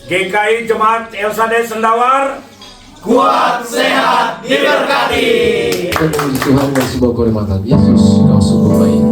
GKI Jemaat Elsade Sendawar, kuat, sehat, diberkati. Puji Tuhan dan sebuah kehormatan Yesus, kau sungguh baik.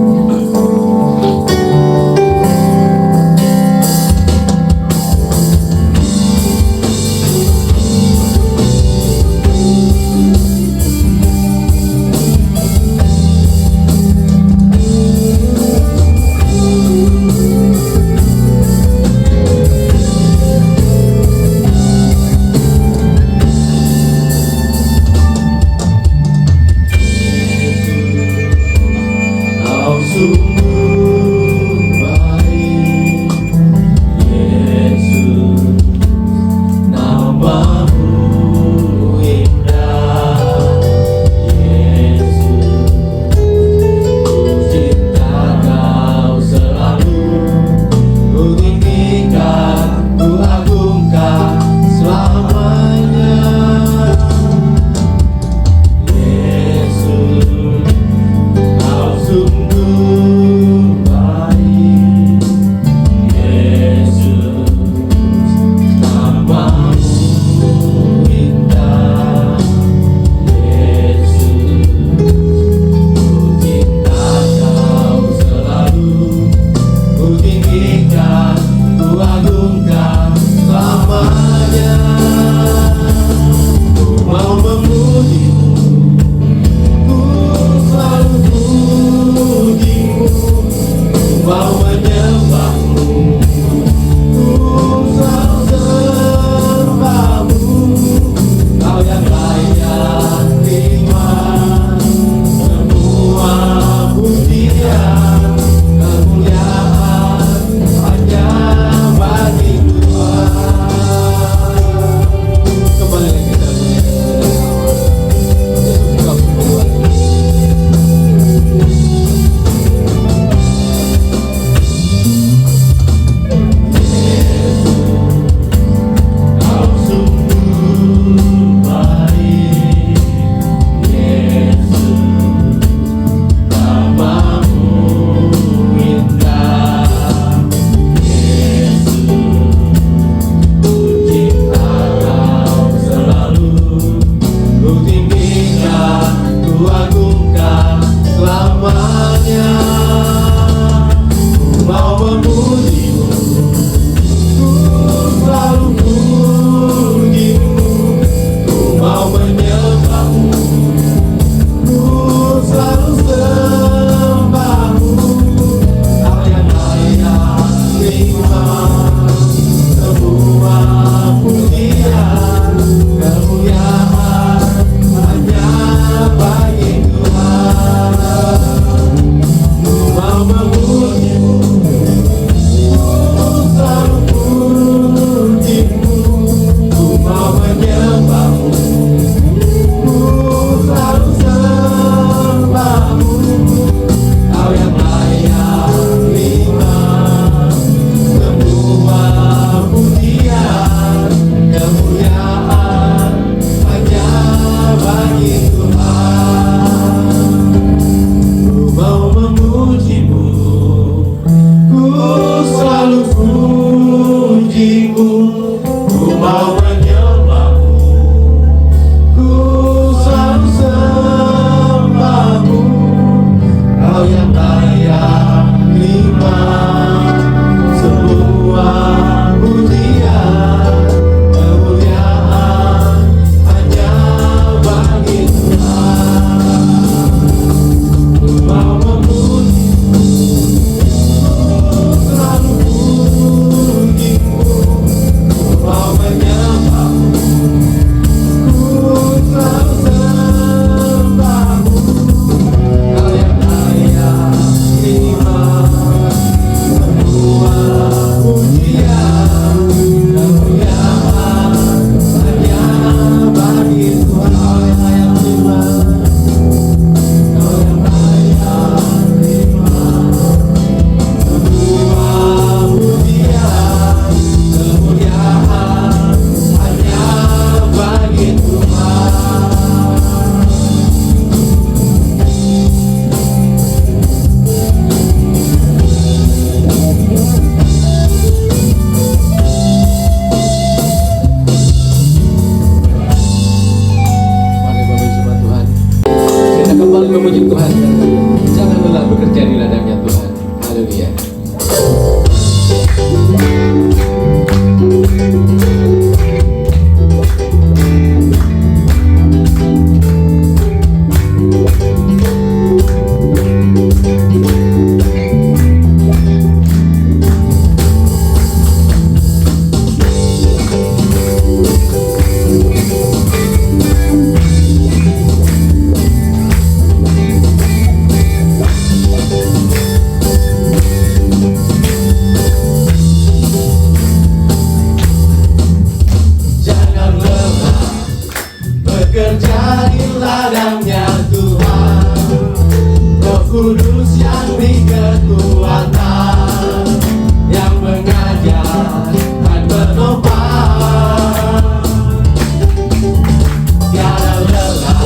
Tiada lelah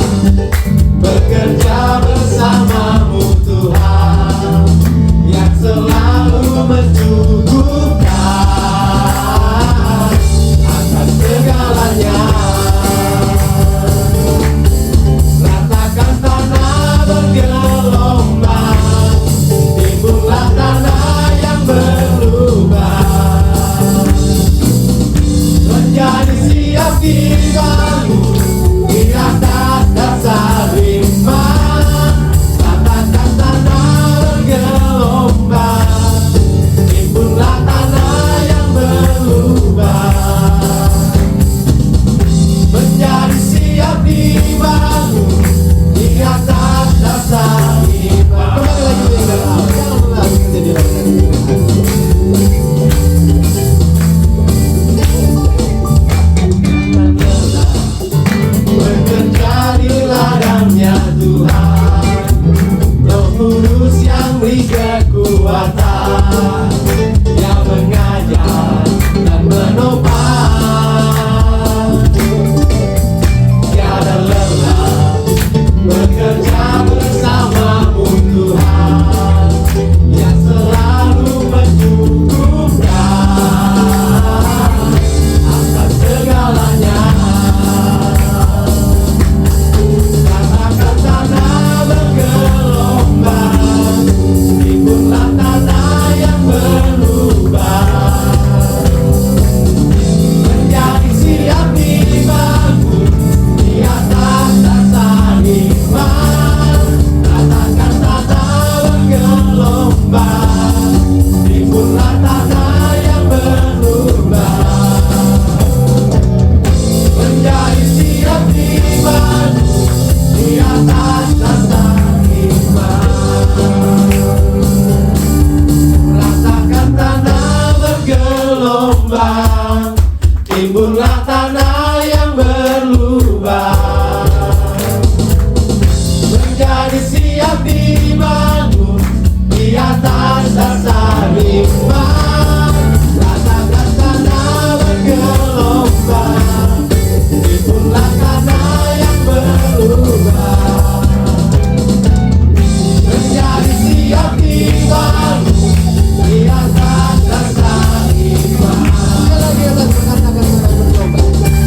bekerja bersamamu Tuhan, yang selalu mencukupkan akan segalanya. Ratakan tanah bergelombang, timbullah tanah yang berlubang, menjadi siap dibangun di atas dasar iman. Ratakan tanah bergelombang, timbullah tanah yang berlubang, menjadi siap dibangun di atas dasar iman. Kembali lagi yang dalam, jangan lagi jadi bekerja di ladangnya Tuhan, Roh Kudus yang beri kekuatan, yang mengajar dan menopang. Tiada lelah bekerja bersamamu Tuhan, yang selalu mencukupkan akan segalanya. Ratakan tanah bergelombang, timbullah tanah yang berlubang, menjadi siap dibangun di atas dasar iman. Ratakan tanah bergelombang, timbullah tanah yang berlubang, menjadi siap dibangun di atas dasar iman. Rasakan tanah bergelombang, timbullah tanah yang berlubang, menjadi siap dibangun di atas dasar iman. Rasakan tanah bergelombang, timbullah tanah yang berlubang, menjadi siap dibangun di atas dasar iman. Sekali lagi atas berkatakan tanah bergelombang.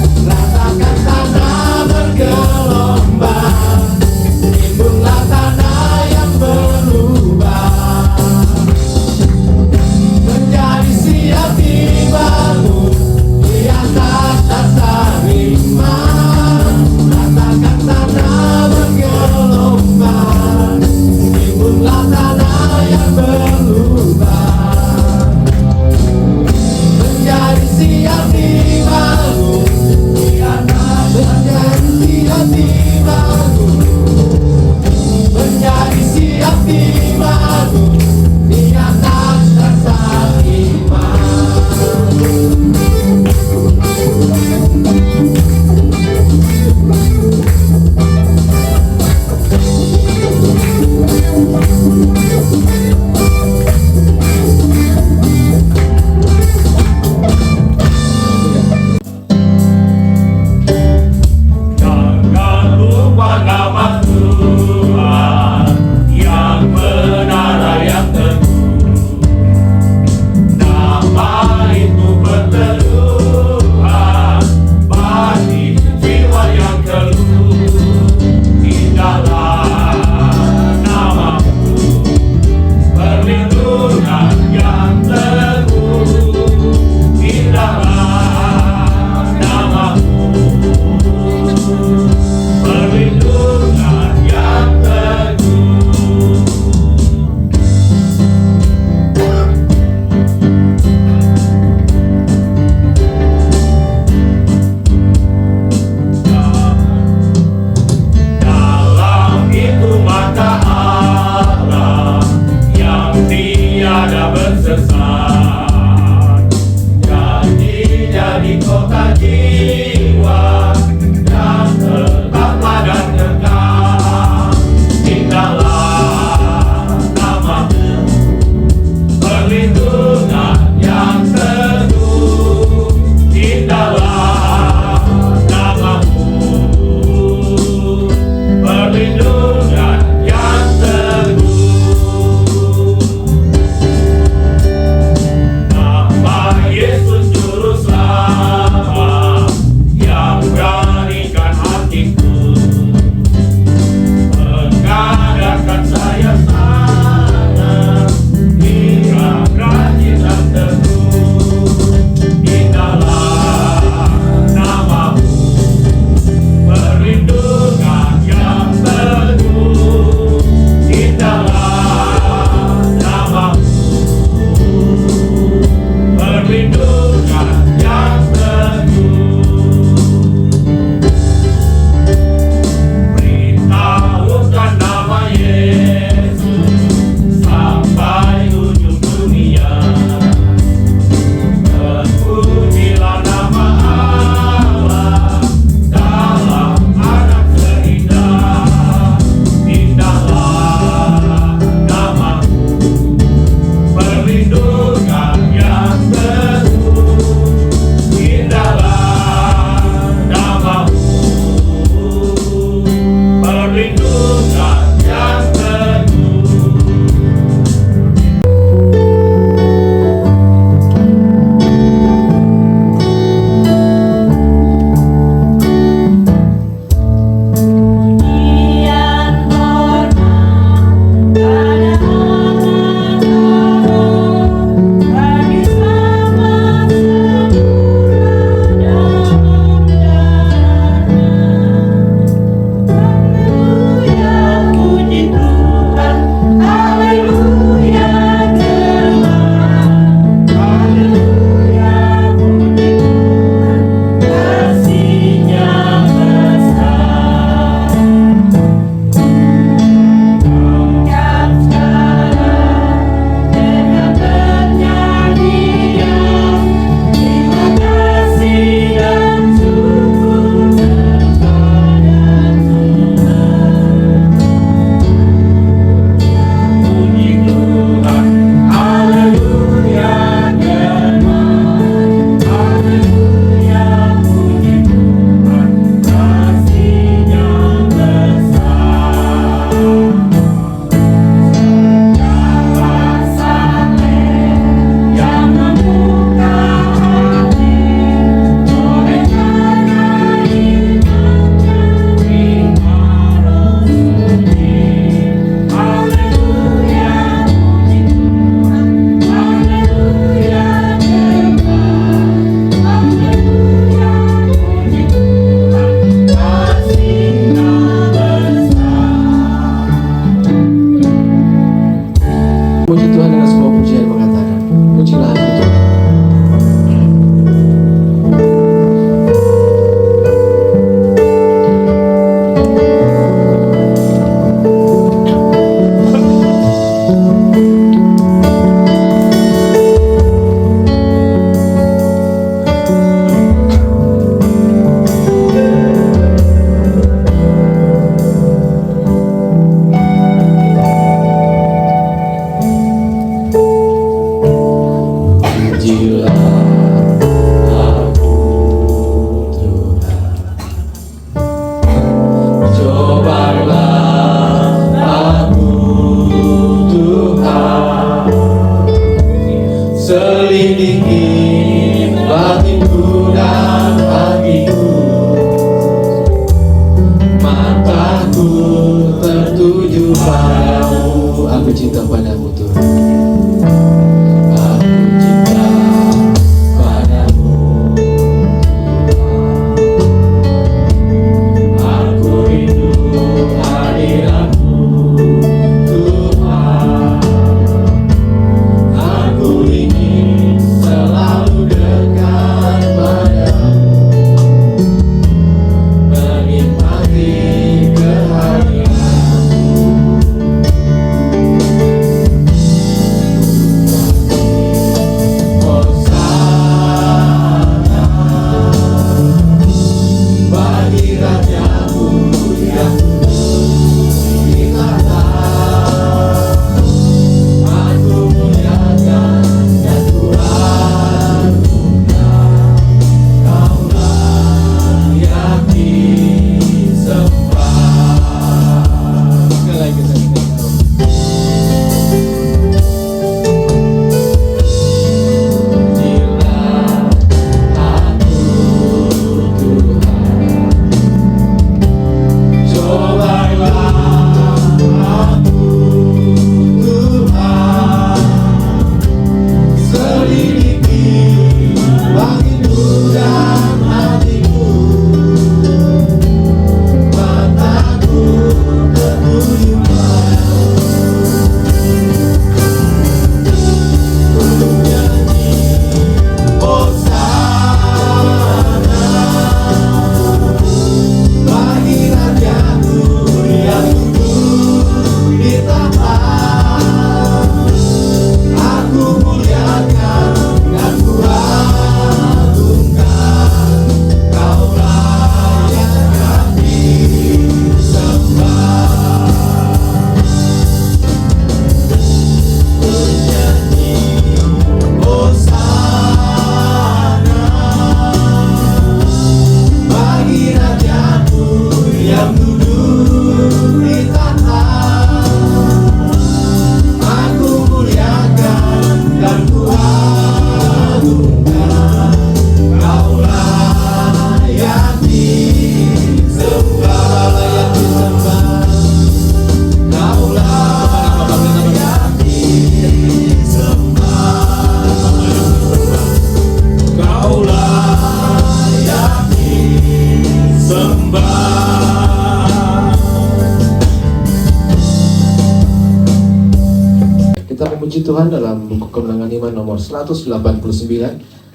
Tuhan dalam buku Kemenangan Iman nomor 189,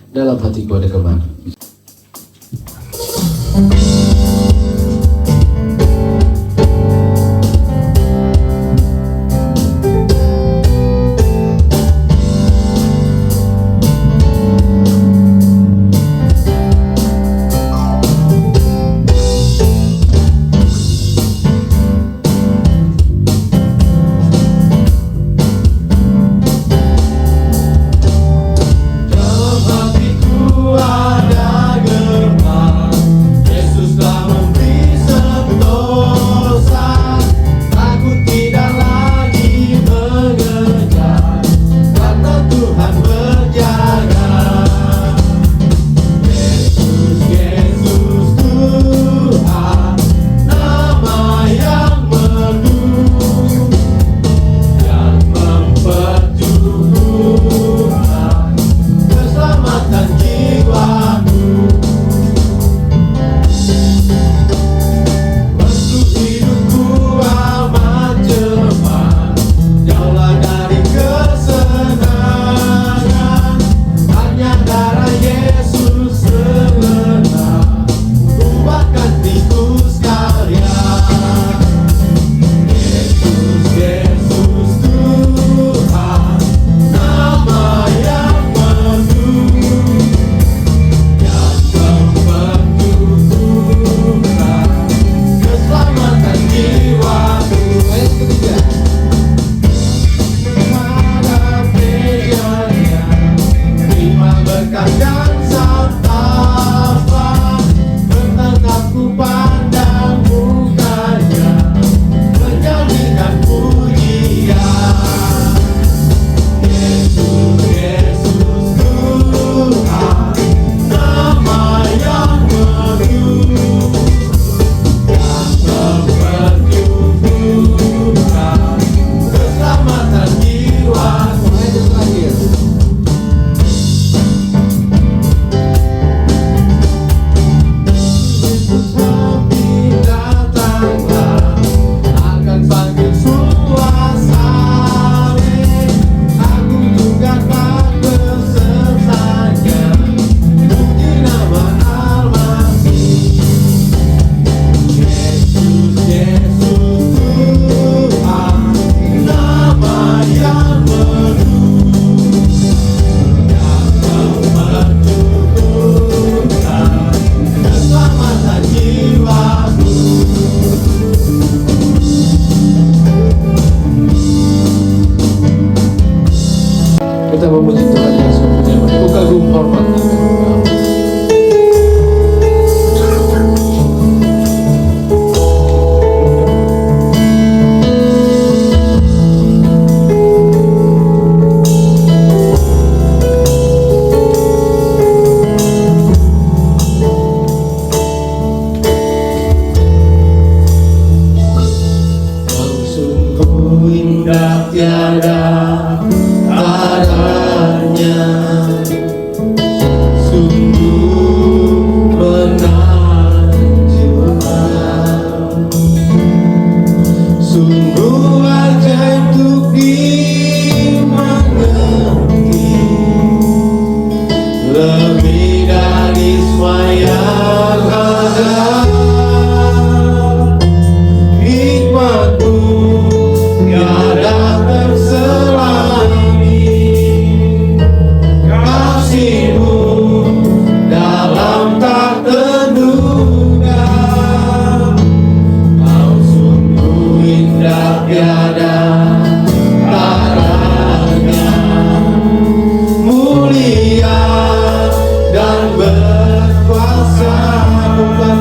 dalam hatiku ada gemar. Kita memuji Tuhan yang sungguh nyaman. Ku kagum hormat akan Kau sungguh indah tiada adanya, sungguh menakjubkan, sungguh ajaib untuk dimengerti, lebih dari semua yang ada. Hikmat-Mu tiada terselami, kasih-Mu dalam tak terduga. Kau sungguh indah tiada taranya, mulia dan berkuasa. Bukan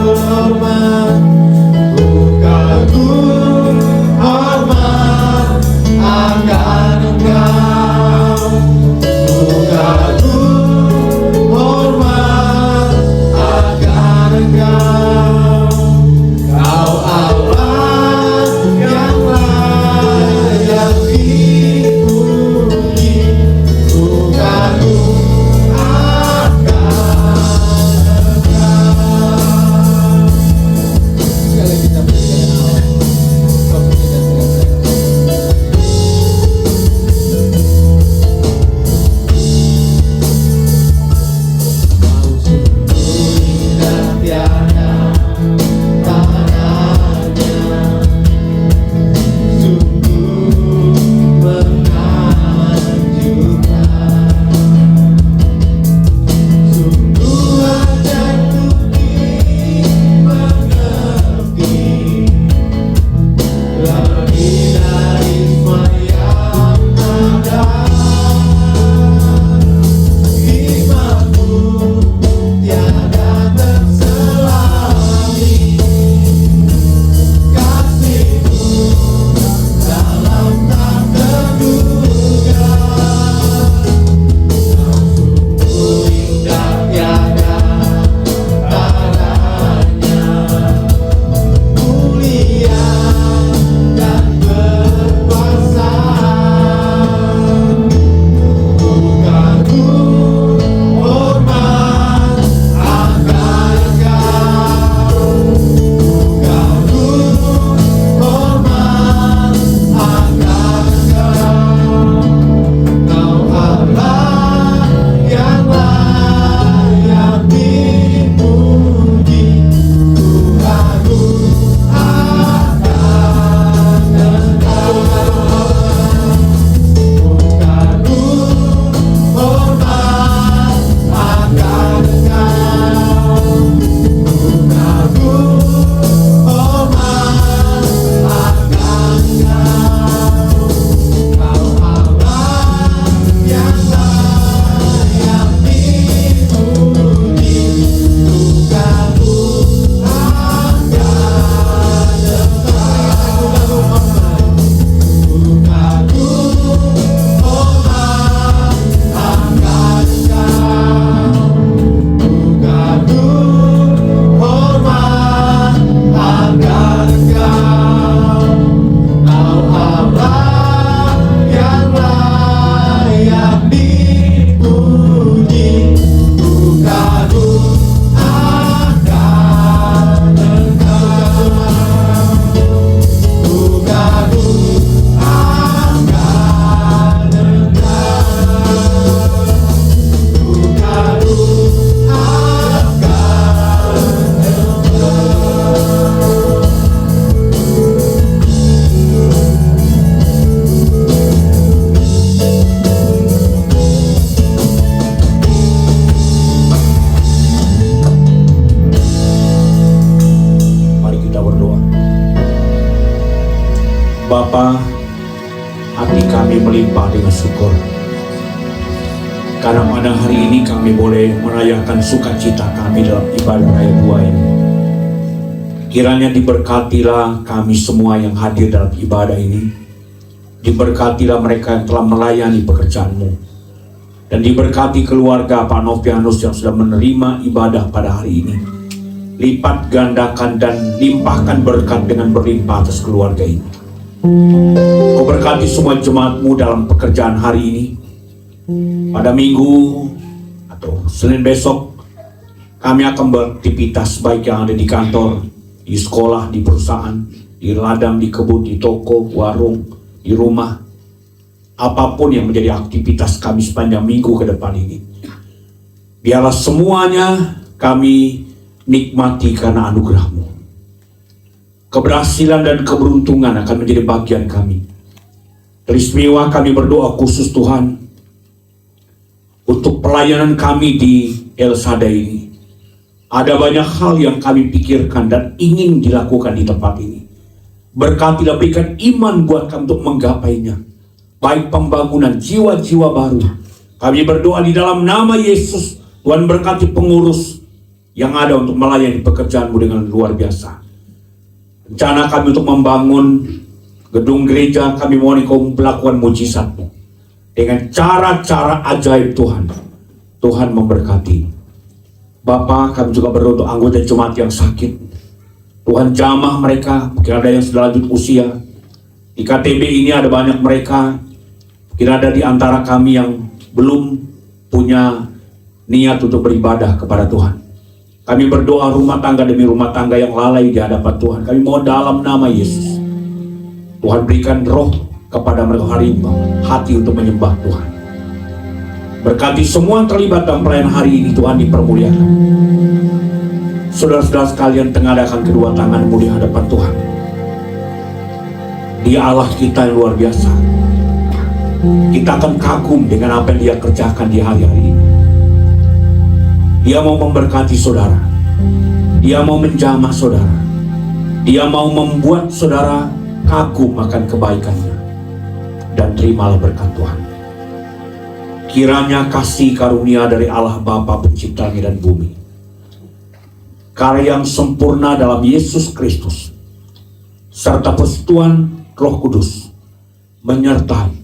Bapa, hati kami melimpah dengan syukur. Karena pada hari ini kami boleh merayakan sukacita kami dalam ibadah raya 2 ini. Kiranya diberkatilah kami semua yang hadir dalam ibadah ini. Diberkatilah mereka yang telah melayani pekerjaan-Mu. Dan diberkati keluarga Pak Novianus yang sudah menerima ibadah pada hari ini. Lipat gandakan dan limpahkan berkat dengan berlimpah atas keluarga ini. Kau berkati semua jemaat-Mu dalam pekerjaan hari ini. Pada minggu atau Senin besok kami akan beraktivitas baik yang ada di kantor, di sekolah, di perusahaan, di ladang, di kebun, di toko, warung, di rumah. Apapun yang menjadi aktivitas kami sepanjang minggu ke depan ini, biarlah semuanya kami nikmati karena anugerah-Mu. Keberhasilan dan keberuntungan akan menjadi bagian kami. Teristimewa kami berdoa khusus Tuhan untuk pelayanan kami di El Shaddai ini. Ada banyak hal yang kami pikirkan dan ingin dilakukan di tempat ini. Berkatilah, berikan iman buat kami untuk menggapainya. Baik pembangunan jiwa-jiwa baru. Kami berdoa di dalam nama Yesus. Tuhan berkati pengurus yang ada untuk melayani pekerjaan-Mu dengan luar biasa. Rencana kami untuk membangun gedung gereja, kami mohon Engkau melakukan mujizat-Mu. Dengan cara-cara ajaib Tuhan. Tuhan memberkati. Bapa, kami juga berdoa untuk anggota jemaat yang sakit. Tuhan jamah mereka, mungkin ada yang sudah lanjut usia. Di KTB ini ada banyak mereka. Mungkin ada di antara kami yang belum punya niat untuk beribadah kepada Tuhan. Kami berdoa rumah tangga demi rumah tangga yang lalai di hadapan Tuhan. Kami mohon dalam nama Yesus. Tuhan berikan roh kepada mereka hari ini, hati untuk menyembah Tuhan. Berkati semua yang terlibat dalam pelayanan hari ini, Tuhan dipermuliakan. Saudara-saudara sekalian, tengadakan kedua tangan-Mu di hadapan Tuhan. Dia Allah kita yang luar biasa. Kita akan kagum dengan apa yang Dia kerjakan di hari-hari ini. Dia mau memberkati saudara. Dia mau menjamah saudara. Dia mau membuat saudara kagum akan kebaikannya. Dan terimalah berkat Tuhan. Kiranya kasih karunia dari Allah Bapa Pencipta langit dan bumi, karya yang sempurna dalam Yesus Kristus, serta persekutuan Roh Kudus menyertai,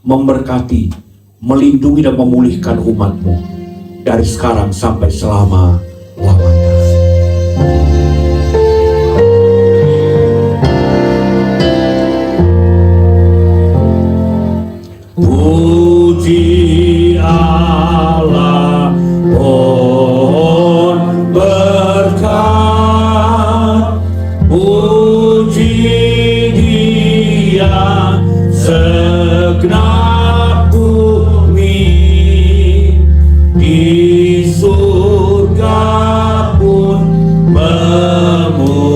memberkati, melindungi dan memulihkan umat-Mu dari sekarang sampai selama-lamanya. Puji Allah, mohon berkat. Puji Dia segenap bumi, di surga pun memuji